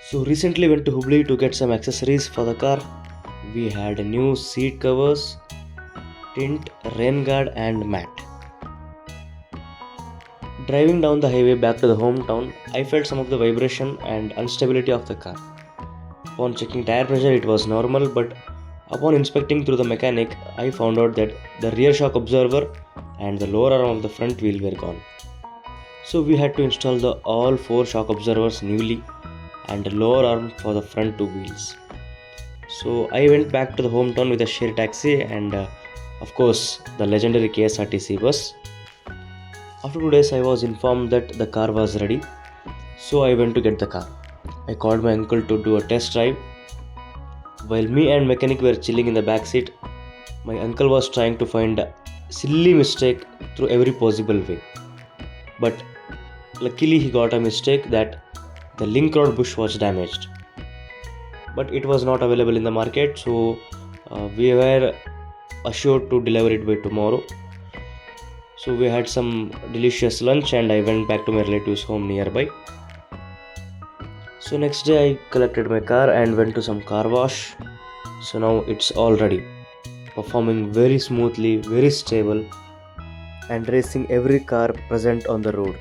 So recently went to Hubli to get some accessories for the car. We had new seat covers, tint, rain guard and mat. Driving down the highway back to the hometown, I felt some of the vibration and instability of the car. Upon checking tire pressure it was normal, but upon inspecting through the mechanic, I found out that the rear shock absorber and the lower arm of the front wheel were gone. So we had to install the all 4 shock absorbers newly and the lower arm for the front 2 wheels. So I went back to the hometown with a share taxi and of course the legendary KSRTC bus. After 2 days I was informed that the car was ready, so I went to get the car. I called my uncle to do a test drive. While me and mechanic were chilling in the back seat, my uncle was trying to find a silly mistake through every possible way. But luckily he got a mistake that the link rod bush was damaged. But it was not available in the market, so we were assured to deliver it by tomorrow. So we had some delicious lunch and I went back to my relatives' home nearby. So next day I collected my car and went to some car wash. So now it's all ready, performing very smoothly, very stable and racing every car present on the road.